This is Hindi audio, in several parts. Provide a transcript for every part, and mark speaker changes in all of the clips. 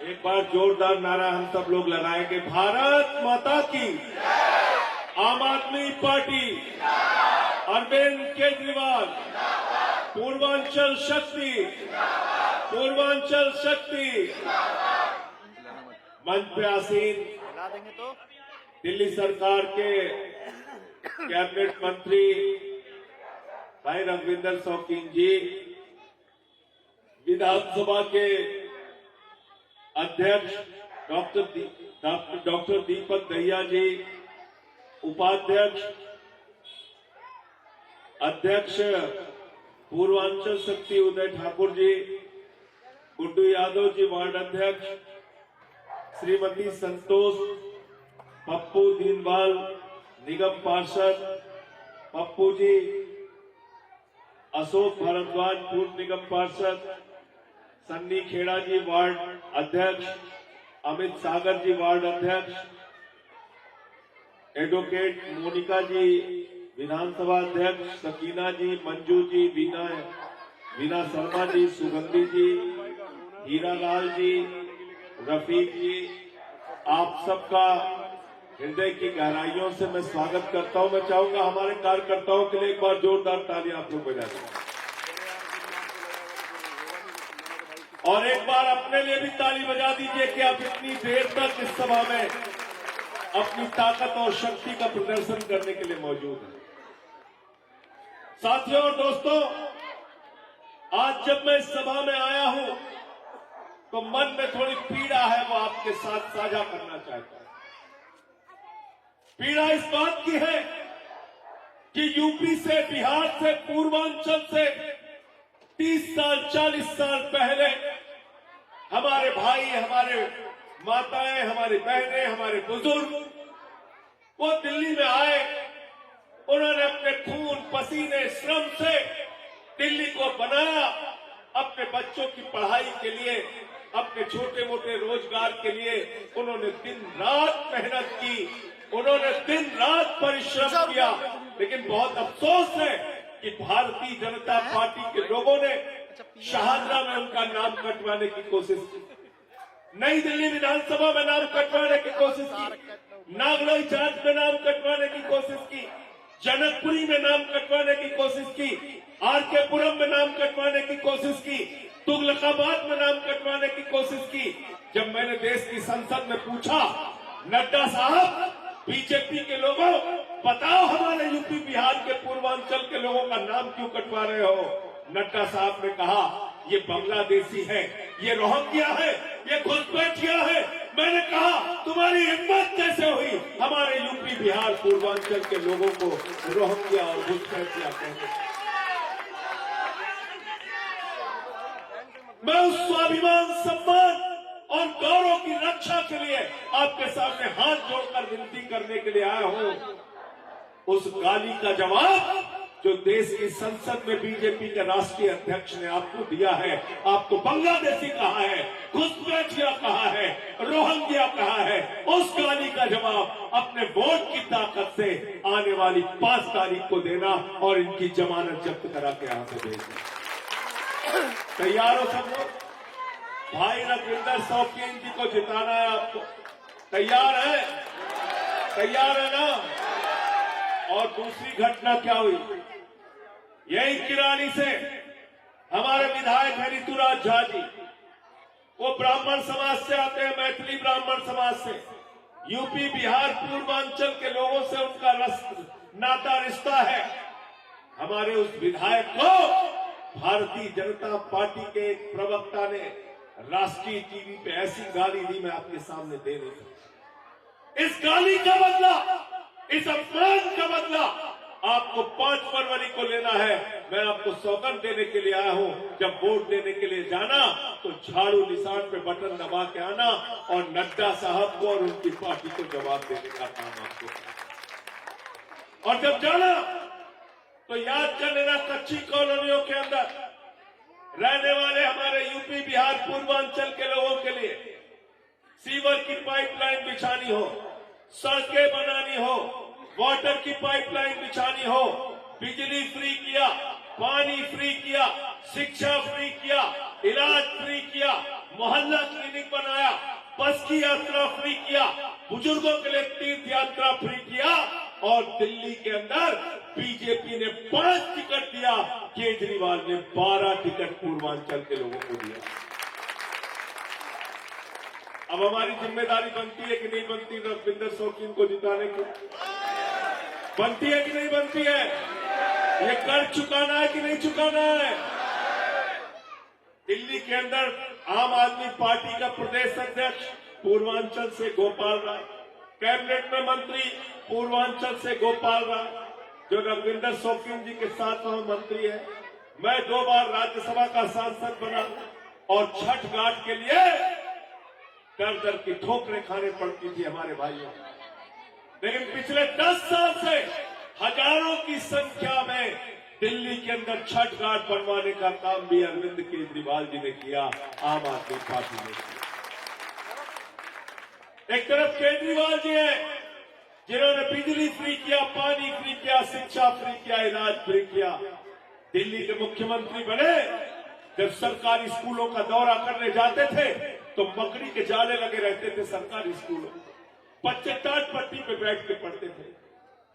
Speaker 1: एक बार जोरदार नारा हम सब लोग लगाएंगे, भारत माता की, आम आदमी पार्टी, अरविंद केजरीवाल, पूर्वांचल शक्ति, पूर्वांचल शक्ति। मंच पे आसीन दिल्ली सरकार के कैबिनेट मंत्री भाई रघुविंदर शौकीन जी, विधानसभा के अध्यक्ष डॉक्टर दीपक दहिया जी, उपाध्यक्ष अध्यक्ष पूर्वांचल शक्ति उदय ठाकुर जी, गुड्डू यादव जी वार्ड अध्यक्ष, श्रीमती संतोष, पप्पू दीनवाल निगम पार्षद, पप्पू जी, अशोक भारद्वाज पूर्व निगम पार्षद, सन्नी खेड़ा जी वार्ड अध्यक्ष, अमित सागर जी वार्ड अध्यक्ष, एडवोकेट मोनिका जी विधानसभा अध्यक्ष, सकीना जी, मंजू जी, वीना शर्मा जी, सुगंधी जी, हीरालाल जी, रफीक जी, आप सबका हृदय की गहराइयों से मैं स्वागत करता हूं। मैं चाहूंगा हमारे कार्यकर्ताओं के लिए एक बार जोरदार तालियां आप लोग बजा दें और एक बार अपने लिए भी ताली बजा दीजिए कि आप इतनी देर तक इस सभा में अपनी ताकत और शक्ति का प्रदर्शन करने के लिए मौजूद हैं। साथियों और दोस्तों, आज जब मैं इस सभा में आया हूं तो मन में थोड़ी पीड़ा है, वो आपके साथ साझा करना चाहता हूं। पीड़ा इस बात की है कि यूपी से, बिहार से, पूर्वांचल से 30 साल 40 साल पहले हमारे भाई, हमारे माताएं, हमारी बहनें, हमारे बुजुर्ग वो दिल्ली में आए। उन्होंने अपने खून पसीने श्रम से दिल्ली को बनाया, अपने बच्चों की पढ़ाई के लिए, अपने छोटे मोटे रोजगार के लिए उन्होंने दिन रात मेहनत की, उन्होंने दिन रात परिश्रम किया। लेकिन बहुत अफसोस है कि भारतीय जनता पार्टी के लोगों ने शाहजहां में उनका नाम कटवाने की कोशिश की, नई दिल्ली विधानसभा में नाम कटवाने की कोशिश की, नागलोई जाट में नाम कटवाने की कोशिश की, जनकपुरी में नाम कटवाने की कोशिश की, आरके पुरम में नाम कटवाने की कोशिश की, तुगलकाबाद में नाम कटवाने की कोशिश की। जब मैंने देश की संसद में पूछा, नड्डा साहब, बीजेपी के लोगों बताओ हमारे यूपी बिहार के पूर्वांचल के लोगों का नाम क्यों कटवा रहे हो, नड्डा साहब ने कहा ये बांग्लादेशी है, ये रोहिंग्या है, ये घुसपैठिया है। मैंने कहा तुम्हारी हिम्मत कैसे हुई हमारे यूपी बिहार पूर्वांचल के लोगों को रोहिंग्या और घुसपैठिया कहने। मैं उस स्वाभिमान, सम्मान और गौरव की रक्षा के लिए आपके सामने हाथ जोड़कर विनती करने के लिए आया हूं। उस गाली का जवाब जो देश की संसद में बीजेपी के राष्ट्रीय अध्यक्ष ने आपको दिया है, आपको बांग्लादेशी कहा है, घुसपैठिया कहा है, रोहिंग्या कहा है, उस गाली का जवाब अपने वोट की ताकत से आने वाली 5 तारीख को देना और इनकी जमानत जब्त करा के यहां से भेजना। तैयार हो सब लोग? भाई रघुविंदर शौकीन जी को जिताना है आपको, तैयार है? तैयार है ना? और दूसरी घटना क्या हुई, यही किरानी से हमारे विधायक है ऋतुराज झा जी, वो ब्राह्मण समाज से आते हैं, मैथिली ब्राह्मण समाज से। यूपी बिहार पूर्वांचल के लोगों से उनका नाता रिश्ता है। हमारे उस विधायक को भारतीय जनता पार्टी के एक प्रवक्ता ने राष्ट्रीय टीवी पे ऐसी गाली दी, मैं आपके सामने दे नहीं सकता। इस गाली का बदला, इस अपमान का बदला आपको 5 फरवरी को लेना है। मैं आपको सौगंध देने के लिए आया हूं, जब वोट देने के लिए जाना तो झाड़ू निशान पे बटन दबा के आना और नड्डा साहब को और उनकी पार्टी को जवाब देने का काम आपको। और जब जाना तो याद कर लेना, कच्ची कॉलोनियों के अंदर रहने वाले हमारे यूपी बिहार पूर्वांचल के लोगों के लिए सीवर की पाइपलाइन बिछानी हो, सड़कें बनानी हो, वाटर की पाइपलाइन बिछानी हो, बिजली फ्री किया, पानी फ्री किया, शिक्षा फ्री किया, इलाज फ्री किया, मोहल्ला क्लिनिक बनाया, बस की यात्रा फ्री किया, बुजुर्गों के लिए तीर्थ यात्रा फ्री किया, और दिल्ली के अंदर बीजेपी ने 5 टिकट दिया, केजरीवाल ने 12 टिकट पूर्वांचल के लोगों को दिया। अब हमारी जिम्मेदारी बनती है कि नहीं बनती रविंदर शौकीन को जिताने की? बनती है कि नहीं बनती है? ये कर चुकाना है कि नहीं चुकाना है? दिल्ली के अंदर आम आदमी पार्टी का प्रदेश अध्यक्ष पूर्वांचल से गोपाल राय, कैबिनेट में मंत्री पूर्वांचल से गोपाल राय, जो रविंदर शौकीन जी के साथ वह मंत्री है। मैं 2 बार राज्यसभा का सांसद बना और छठ घाट के लिए दर दर की ठोकरें खाने पड़ती थी हमारे भाइयों, लेकिन पिछले 10 साल से हजारों की संख्या में दिल्ली के अंदर छठ घाट बनवाने का काम भी अरविंद केजरीवाल जी ने किया, आम आदमी पार्टी ने किया। एक तरफ केजरीवाल जी हैं जिन्होंने बिजली फ्री किया, पानी फ्री किया, शिक्षा फ्री किया, इलाज फ्री किया। दिल्ली के मुख्यमंत्री बने, जब सरकारी स्कूलों का दौरा करने जाते थे तो मकड़ी के जाले लगे रहते थे सरकारी स्कूलों, बच्चे टाट पट्टी पे बैठ के पढ़ते थे,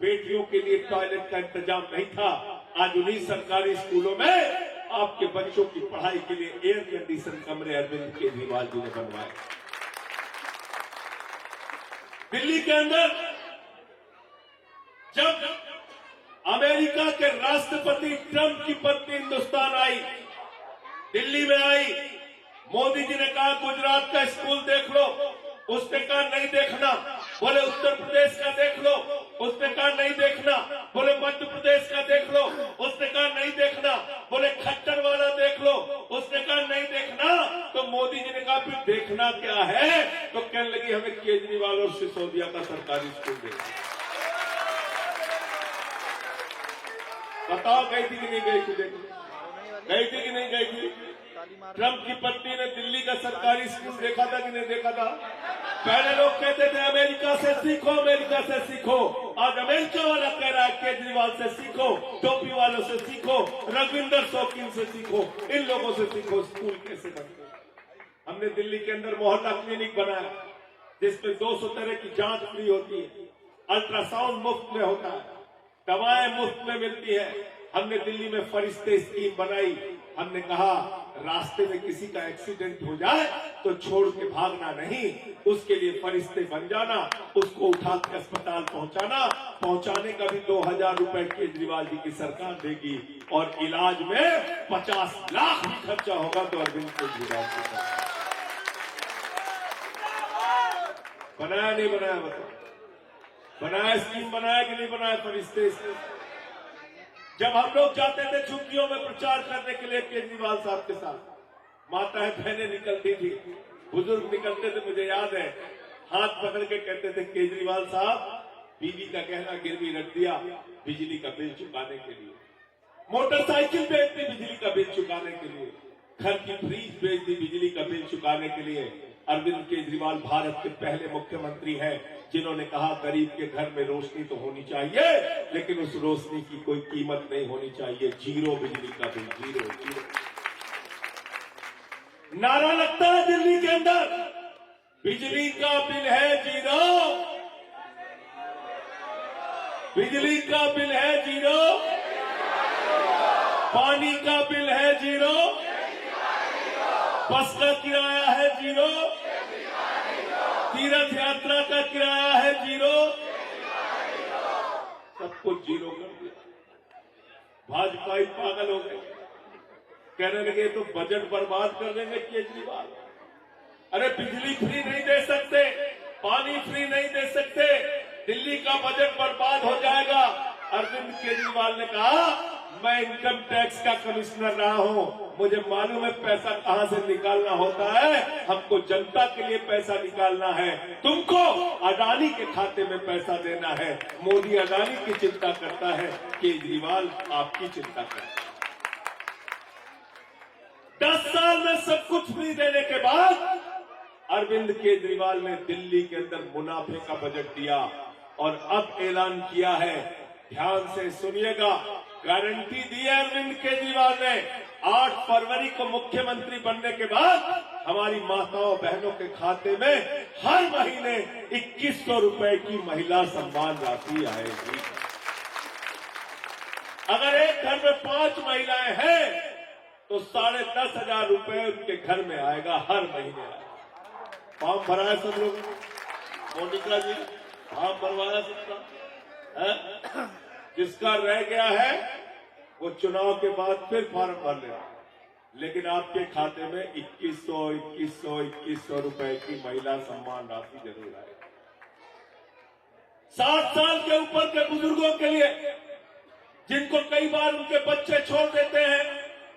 Speaker 1: बेटियों के लिए टॉयलेट का इंतजाम नहीं था। आज उन्हीं सरकारी स्कूलों में आपके बच्चों की पढ़ाई के लिए एयर कंडीशन कमरे अरविंद केजरीवाल जी ने बनवाए। दिल्ली के अंदर जब अमेरिका के राष्ट्रपति ट्रंप की पत्नी हिंदुस्तान आई, दिल्ली में आई, मोदी जी ने कहा गुजरात का स्कूल देख लो, उसने कहा नहीं देखना। बोले उत्तर प्रदेश का देख लो, उसने कहा नहीं देखना। बोले मध्य प्रदेश का देख लो, उसने कहा नहीं देखना। बोले खट्टर वाला देख लो, उसने कहा नहीं देखना। तो मोदी जी ने कहा फिर देखना क्या है? तो कहने लगी हमें केजरीवाल और सिसोदिया का सरकारी स्कूल देखना। बताओ गई थी कि नहीं गई थी? गई थी कि नहीं गई थी? ट्रंप की पत्नी ने दिल्ली का सरकारी स्कूल देखा था कि नहीं देखा था? पहले लोग कहते थे अमेरिका से सीखो, अमेरिका से सीखो। आज अमेरिका वाला कह रहा है केजरीवाल से सीखो, टोपी वालों से सीखो, रविंदर शौकीन से सीखो, इन लोगों से सीखो स्कूल कैसे बनते। हमने दिल्ली के अंदर मोहल्ला क्लिनिक बनाया जिसमें 200 तरह की जांच फ्री होती है, अल्ट्रासाउंड मुफ्त में होता है, दवाएं मुफ्त में मिलती है। हमने दिल्ली में फरिश्ते स्कीम बनाई। हमने कहा रास्ते में किसी का एक्सीडेंट हो जाए तो छोड़ के भागना नहीं, उसके लिए फरिश्ते बन जाना, उसको उठा के अस्पताल पहुंचाने का भी 2000 रुपए केजरीवाल जी की सरकार देगी, और इलाज में 50 लाख भी खर्चा होगा तो अरविंद केजरीवाल जी बनाया नहीं बनाया? बताओ, बनाया स्कीम बनाया कि नहीं बनाया? फरिश्ते जब हम लोग जाते थे छुट्टियों में प्रचार करने के लिए केजरीवाल साहब के साथ, माताएं बहनें निकलती थी, बुजुर्ग निकलते थे, मुझे याद है, हाथ पकड़ के कहते थे केजरीवाल साहब बीवी का गहना गिरवी रख दिया बिजली का बिल चुकाने के लिए, मोटरसाइकिल बेच दी बिजली का बिल चुकाने के लिए, घर की फ्रीज बेच दी बिजली का बिल चुकाने के लिए। अरविंद केजरीवाल भारत के पहले मुख्यमंत्री हैं जिन्होंने कहा गरीब के घर में रोशनी तो होनी चाहिए, लेकिन उस रोशनी की कोई कीमत नहीं होनी चाहिए। जीरो बिजली का बिल, जीरो जीरो। नारा लगता है दिल्ली के अंदर, बिजली का बिल है जीरो, बिजली का बिल है जीरो, पानी का बिल है जीरो, बस का किराया है जीरो, तीर्थ यात्रा का किराया है जीरो, सब कुछ जीरो कर दिया। भाजपाई पागल हो गए, कहने लगे तो बजट बर्बाद कर देंगे केजरीवाल। अरे बिजली फ्री नहीं दे सकते, पानी फ्री नहीं दे सकते, दिल्ली का बजट बर्बाद हो जाएगा। अरविंद केजरीवाल ने कहा मैं इनकम टैक्स का कमिश्नर रहा हूं, मुझे मालूम है पैसा कहां से निकालना होता है, हमको जनता के लिए पैसा निकालना है, तुमको अडानी के खाते में पैसा देना है। मोदी अडानी की चिंता करता है, केजरीवाल आपकी चिंता करता है। 10 साल में सब कुछ फ्री देने के बाद अरविंद केजरीवाल ने दिल्ली के अंदर मुनाफे का बजट दिया और अब ऐलान किया है, ध्यान से सुनिएगा, गारंटी दी है अरविंद केजरीवाल ने 8 फरवरी को मुख्यमंत्री बनने के बाद हमारी माताओं बहनों के खाते में हर महीने 2100 रुपए की महिला सम्मान राशि आएगी। अगर एक घर में 5 महिलाएं हैं तो 10,500 रुपए उनके घर में आएगा, हर महीने आएगा। फॉर्म भरा है सब लोग? मोनिका जी फॉर्म भरवाया सबका है? जिसका रह गया है वो चुनाव के बाद फिर फॉर्म भर लेगा, लेकिन आपके खाते में 2100 रुपए की महिला सम्मान राशि जरूर आएगी। 60 साल के ऊपर के बुजुर्गों के लिए, जिनको कई बार उनके बच्चे छोड़ देते हैं,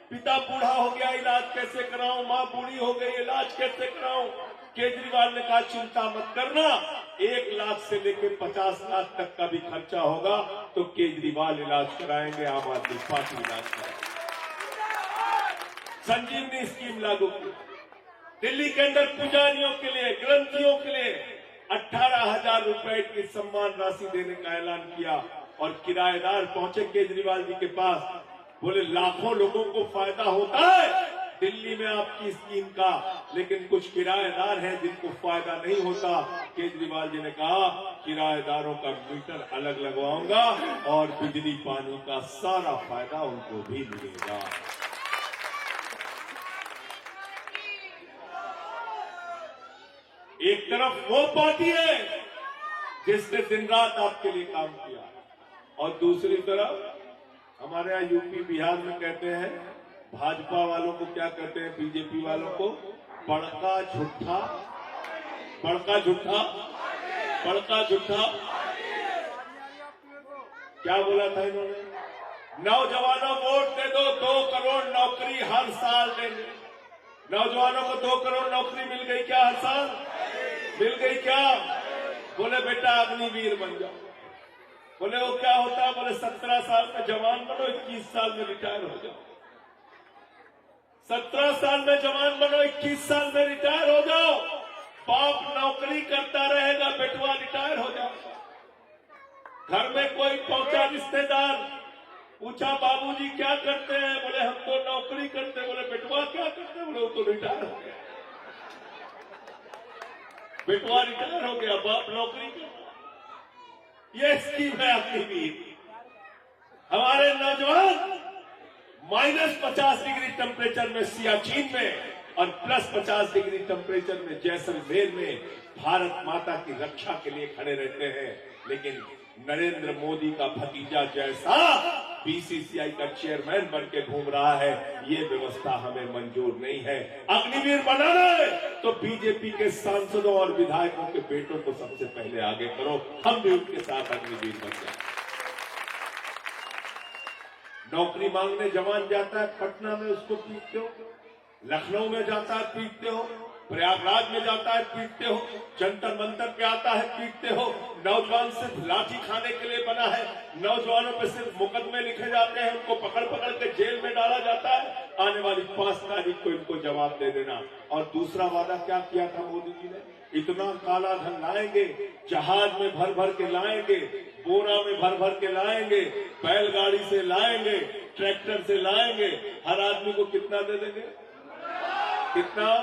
Speaker 1: पिता बूढ़ा हो गया इलाज कैसे कराऊं, मां बूढ़ी हो गई इलाज कैसे कराऊं, केजरीवाल ने कहा चिंता मत करना, 1 लाख से लेकर 50 लाख तक का भी खर्चा होगा तो केजरीवाल इलाज कराएंगे, आम आदमी पार्टी इलाज कराएंगे। संजीवनी स्कीम लागू की, दिल्ली के अंदर पुजारियों के लिए, ग्रंथियों के लिए 18,000 रुपए की सम्मान राशि देने का ऐलान किया। और किराएदार पहुंचे केजरीवाल जी के पास, बोले लाखों लोगों को फायदा होता है दिल्ली में आपकी स्कीम का, लेकिन कुछ किराएदार हैं जिनको फायदा नहीं होता। केजरीवाल जी ने कहा किराएदारों का मीटर अलग लगवाऊंगा और बिजली पानी का सारा फायदा उनको भी मिलेगा। एक तरफ वो पार्टी है जिसने दिन रात आपके लिए काम किया, और दूसरी तरफ हमारे यहाँ यूपी बिहार में कहते हैं, भाजपा वालों को क्या कहते हैं, बीजेपी वालों को बड़का झूठा, बड़का झूठा, बड़का झूठा। क्या बोला था इन्होंने? नौजवानों वोट दे दो, 2 करोड़ नौकरी हर साल देंगे। नौजवानों को 2 करोड़ नौकरी मिल गई क्या? हर साल मिल गई क्या? बोले बेटा अग्निवीर बन जाओ। बोले वो क्या होता है? बोले 17 साल का जवान बनो, 21 साल में रिटायर हो जाओ। 17 साल में जवान बनो, 21 साल में रिटायर हो जाओ। बाप नौकरी करता रहेगा, बेटवा रिटायर हो जाएगा। घर में कोई पहुंचा रिश्तेदार, पूछा बाबूजी क्या करते हैं? बोले हम तो नौकरी करते हैं। बोले बेटवा क्या करते हैं? बोले वो तो रिटायर हो गया। बेटवा रिटायर हो गया, बाप नौकरी करता। ये स्कीम है अपनी भी। हमारे नौजवान -50 डिग्री टेम्परेचर में सियाचिन में और +50 डिग्री टेम्परेचर में जैसलमेर में भारत माता की रक्षा के लिए खड़े रहते हैं, लेकिन नरेंद्र मोदी का भतीजा जैसा बीसीसीआई का चेयरमैन बन के घूम रहा है, ये व्यवस्था हमें मंजूर नहीं है। अग्निवीर बनाना है तो बीजेपी के सांसदों और विधायकों के बेटों को सबसे पहले आगे करो, हम भी उनके साथ अग्निवीर बन जाए। नौकरी मांगने जवान जाता है पटना में, उसको पीटते हो, लखनऊ में जाता है पीटते हो, प्रयागराज में जाता है पीटते हो, जंतर मंतर पे आता है पीटते हो। नौजवान सिर्फ लाठी खाने के लिए बना है, नौजवानों पे सिर्फ मुकदमे लिखे जाते हैं, उनको पकड़ पकड़ के जेल में डाला जाता है। आने वाली 5 तारीख को इनको जवाब दे देना। और दूसरा वादा क्या किया था मोदी जी ने? इतना काला धन लाएंगे, जहाज में भर भर के लाएंगे, बोरा में भर भर के लाएंगे, बैलगाड़ी से लाएंगे, ट्रैक्टर से लाएंगे। हर आदमी को कितना दे देंगे? कितना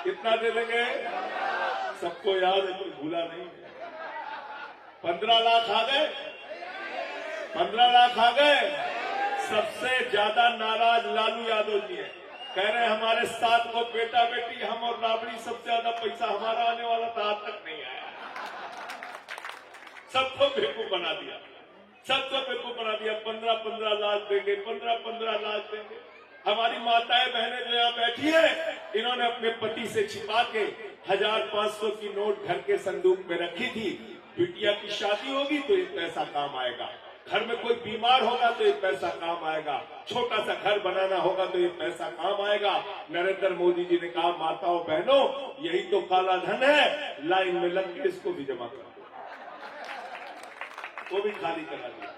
Speaker 1: कितना दे देंगे? सबको याद है, कोई भूला नहीं। 15 लाख आ गए, 15 लाख आ गए। सबसे ज्यादा नाराज लालू यादव जी है, कह रहे हैं हमारे 7 को बेटा बेटी, हम और राबड़ी सबसे ज्यादा पैसा हमारा आने वाला था, आज तक नहीं आया। सबको बेवकूफ बना दिया, सबको बेवकूफ बना दिया। 15-15 लाख देंगे, 15-15 लाख देंगे। हमारी माताएं बहनें जो यहाँ बैठी है, इन्होंने अपने पति से छिपा के 1000-500 की नोट घर के संदूक में रखी थी। बिटिया की शादी होगी तो ये पैसा काम आएगा, घर में कोई बीमार होगा तो ये पैसा काम आएगा, छोटा सा घर बनाना होगा तो ये पैसा काम आएगा। नरेंद्र मोदी जी ने कहा माताओं बहनों, यही तो काला धन है, लाइन में लग के इसको भी जमा कर दो। वो भी खाली करा दिया।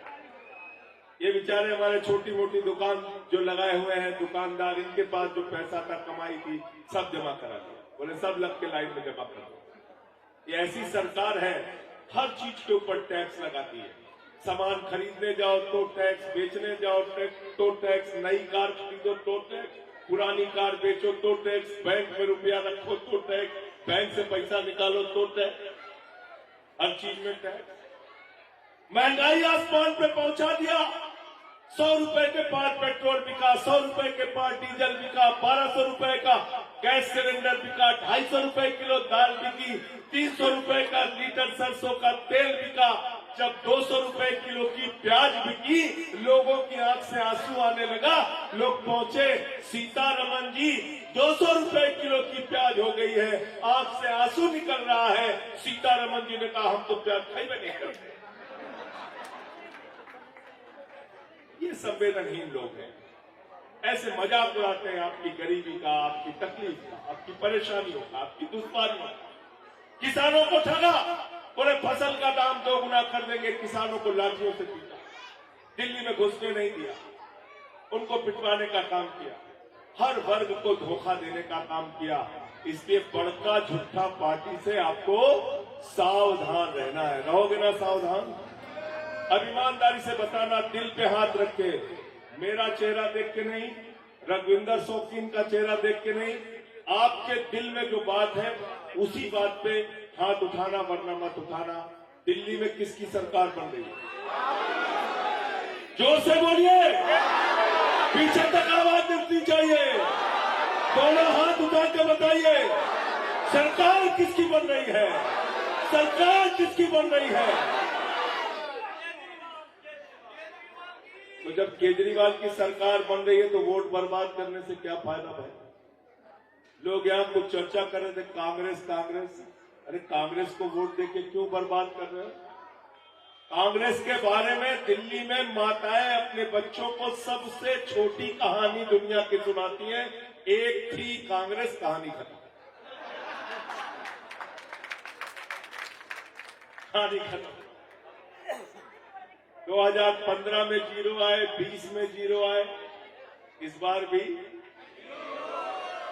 Speaker 1: ये बेचारे हमारे छोटी मोटी दुकान जो लगाए हुए हैं दुकानदार, इनके पास जो पैसा था कमाई थी, सब जमा करा दिया। बोले सब लग के लाइन में जमा कर दो। ये ऐसी सरकार है, हर चीज के ऊपर टैक्स लगाती है। सामान खरीदने जाओ तो टैक्स, बेचने जाओ तो टैक्स, नई कार खरीदो तो टैक्स, पुरानी कार बेचो तो टैक्स, बैंक में रुपया रखो तो टैक्स, बैंक से पैसा निकालो तो टैक्स, हर चीज में टैक्स। महंगाई आसमान पे पहुंचा दिया। 100 रुपए के पार पेट्रोल बिका, 100 रुपए के पार डीजल बिका, 1200 रुपए का गैस सिलेंडर बिका, 250 रुपए किलो दाल बिकी, 300 रुपए का लीटर सरसों का तेल बिका। जब 200 रुपए किलो की प्याज बिकी, लोगों की आंख से आंसू आने लगा। लोग पहुंचे, सीतारमन जी 200 रुपए किलो की प्याज हो गई है, आंख से आंसू निकल रहा है। सीतारमन जी ने कहा हम तो प्याज खाई नहीं करते। ये संवेदनहीन लोग हैं, ऐसे मजाक उड़ाते हैं आपकी गरीबी का, आपकी तकलीफ का, आपकी परेशानियों का, आपकी दुश्वारियों का। किसानों को ठगा, बोले फसल का दाम 2 गुना कर देंगे, किसानों को लाठियों से पीटा, दिल्ली में घुसने नहीं दिया, उनको पिटवाने का काम किया, हर वर्ग को धोखा देने का काम किया। इसलिए बड़का झूठा पार्टी से आपको सावधान रहना है। रहोगे ना सावधान? अब ईमानदारी से बताना, दिल पे हाथ रख के, मेरा चेहरा देख के नहीं, रघुविंदर शौकीन का चेहरा देख के नहीं, आपके दिल में जो बात है उसी बात पे हाथ उठाना, वरना मत उठाना। दिल्ली में किसकी सरकार बन रही है? जोर से बोलिए, पीछे तक आवाज उठनी चाहिए। दोनों हाथ उठा के बताइए, सरकार किसकी बन रही है? सरकार किसकी बन रही है? तो जब केजरीवाल की सरकार बन रही है तो वोट बर्बाद करने से क्या फायदा भाई? लोग यहां कुछ चर्चा कर रहे थे, कांग्रेस कांग्रेस। अरे कांग्रेस को वोट देके क्यों बर्बाद कर रहे हो? कांग्रेस के बारे में दिल्ली में माताएं अपने बच्चों को सबसे छोटी कहानी दुनिया की सुनाती हैं, एक थी कांग्रेस, कहानी खत्म। कहानी खत्म। 2015 में 0 आए, 20 में 0 आए, इस बार भी।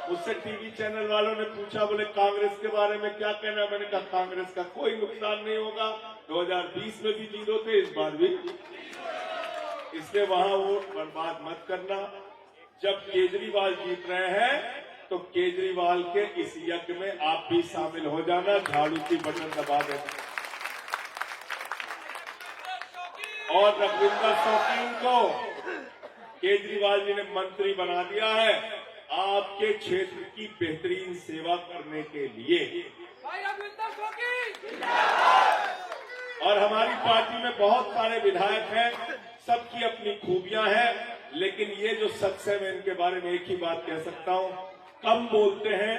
Speaker 1: मुझसे टीवी चैनल वालों ने पूछा, बोले कांग्रेस के बारे में क्या कहना? मैंने कहा कांग्रेस का कोई नुकसान नहीं होगा। 2020 में भी 0 थे, इस बार भी। इसलिए वहां वोट बर्बाद मत करना। जब केजरीवाल जीत रहे हैं तो केजरीवाल के इस यज्ञ में आप भी शामिल हो जाना, झाड़ू की बटन दबा देना। और रघुविंदर शौकीन को केजरीवाल जी ने मंत्री बना दिया है आपके क्षेत्र की बेहतरीन सेवा करने के लिए। और हमारी पार्टी में बहुत सारे विधायक हैं, सबकी अपनी खूबियां हैं, लेकिन ये जो शख्स है, मैं इनके बारे में एक ही बात कह सकता हूं, कम बोलते हैं,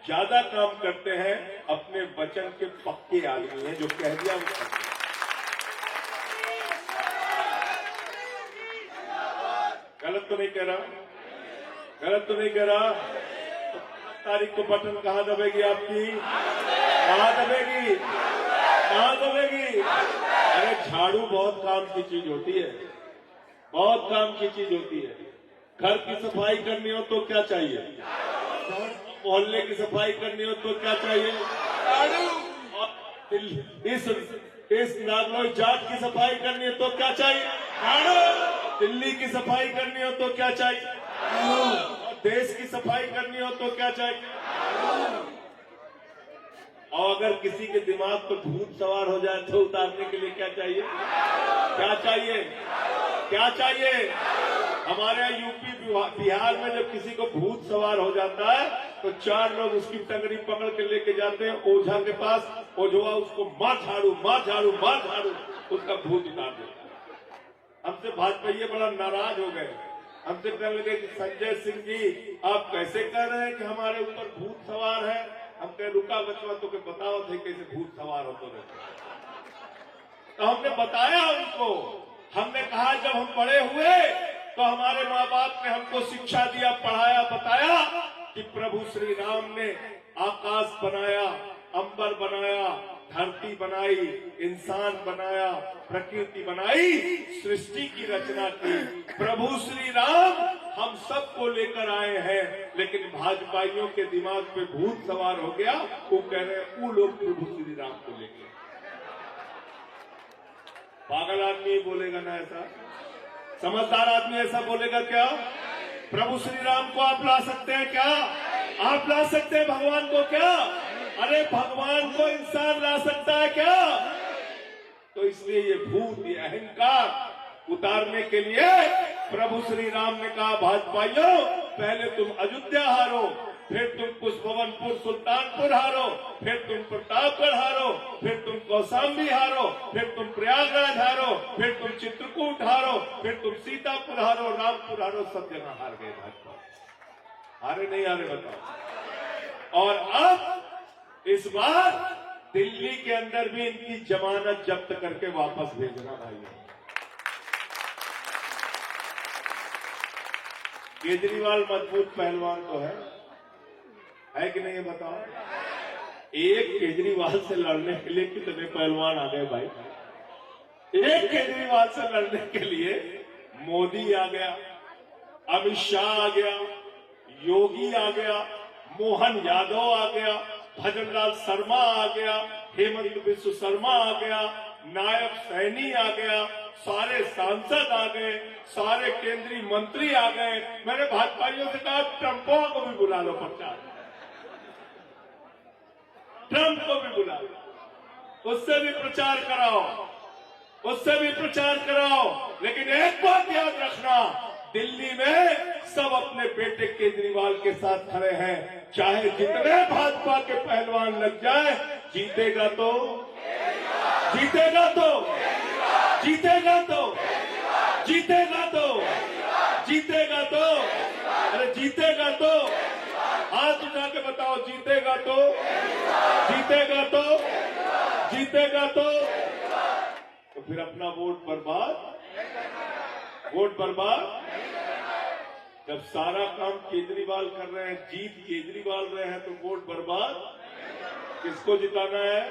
Speaker 1: ज्यादा काम करते हैं, अपने वचन के पक्के आदमी हैं, जो कह दिया वो करते हैं। गलत तो नहीं कह रहा? गलत तो नहीं कह रहा? तो 5 तारीख को बटन कहां दबेगी आपकी? कहां दबेगी? कहां दबेगी? अरे झाड़ू बहुत काम की चीज होती है, बहुत काम की चीज होती है। घर की सफाई करनी हो तो क्या चाहिए? मोहल्ले की सफाई करनी हो तो क्या चाहिए? इस नागलोई जाट की सफाई करनी हो तो क्या चाहिए? दिल्ली की सफाई करनी हो तो क्या चाहिए? और देश की सफाई करनी हो तो क्या चाहिए? और अगर किसी के दिमाग पर भूत सवार हो जाए तो उतारने के लिए क्या चाहिए? क्या चाहिए? क्या चाहिए? हमारे यूपी बिहार में जब किसी को भूत सवार हो जाता है तो 4 लोग उसकी टंगड़ी पकड़ के लेके जाते हैं ओझा के पास। ओझवा उसको मार झाड़ू, मार झाड़ू, मार झाड़ू, उसका भूत उतार देता है। हमसे भाजपा ये बड़ा नाराज हो गए, हमसे कहने लगे कि संजय सिंह जी आप कैसे कह रहे हैं कि हमारे ऊपर भूत सवार है? हम कहे रुका बचवा तो बताओ थे कैसे भूत सवार होते रहते। तो हमने बताया उनको, हमने कहा जब हम बड़े हुए तो हमारे माँ बाप ने हमको शिक्षा दिया, पढ़ाया, बताया कि प्रभु श्री राम ने आकाश बनाया, अंबर बनाया, धरती बनाई, इंसान बनाया, प्रकृति बनाई, सृष्टि की रचना की। प्रभु श्री राम हम सबको लेकर आए हैं, लेकिन भाजपाइयों के दिमाग पे भूत सवार हो गया। वो कह रहे हैं वो लोग प्रभु श्री राम को लेकर। पागल आदमी बोलेगा ना ऐसा? समझदार आदमी ऐसा बोलेगा क्या? प्रभु श्री राम को आप ला सकते हैं क्या? आप ला सकते हैं भगवान को क्या? अरे भगवान को इंसान ला सकता है क्या? तो इसलिए ये भूत, ये अहंकार उतारने के लिए प्रभु श्री राम ने कहा, भाजपाइयों पहले तुम अयोध्या हारो, फिर तुम पुष्पवनपुर सुल्तानपुर हारो, फिर तुम प्रतापगढ़ हारो, फिर तुम कौशाम्बी हारो, फिर तुम प्रयागराज हारो, फिर तुम चित्रकूट हारो, फिर तुम सीतापुर हारो, रामपुर हारो, सब जगह हार गए भाजपा। हारे नहीं हारे बताओ? और अब इस बार दिल्ली के अंदर भी इनकी जमानत जब्त करके वापस भेजना भाइयों। केजरीवाल मजबूत पहलवान तो है कि नहीं, बताओ? एक केजरीवाल से लड़ने के लिए कितने पहलवान आ गए भाई? एक केजरीवाल से लड़ने के लिए मोदी आ गया, अमित शाह आ गया, योगी आ गया, मोहन यादव आ गया, भजनलाल शर्मा आ गया, हेमंत बिस्व शर्मा आ गया, नायब सैनी आ गया, सारे सांसद आ गए, सारे केंद्रीय मंत्री आ गए। मैंने भाजपाइयों से कहा ट्रंपो को भी बुला लो प्रचार, ट्रंप को भी बुला लो, उससे भी प्रचार कराओ, उससे भी प्रचार कराओ। लेकिन एक बात याद रखना, दिल्ली में सब अपने बेटे केजरीवाल के साथ खड़े हैं। चाहे जितने भाजपा के पहलवान लग जाए, जीतेगा तो जीतेगा तो जीतेगा तो जीतेगा तो जीतेगा तो अरे जीतेगा तो हाथ उठा के बताओ, जीतेगा तो जीतेगा तो जीतेगा तो फिर अपना वोट बर्बाद, वोट बर्बाद। जब सारा काम केजरीवाल कर रहे हैं, जीत केजरीवाल रहे हैं, तो वोट बर्बाद। किसको जिताना है?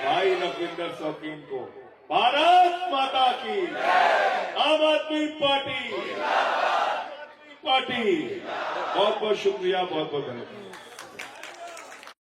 Speaker 1: भाई रविंदर शौकीन को। भारत माता की, आम आदमी पार्टी, बहुत बहुत शुक्रिया, बहुत बहुत धन्यवाद।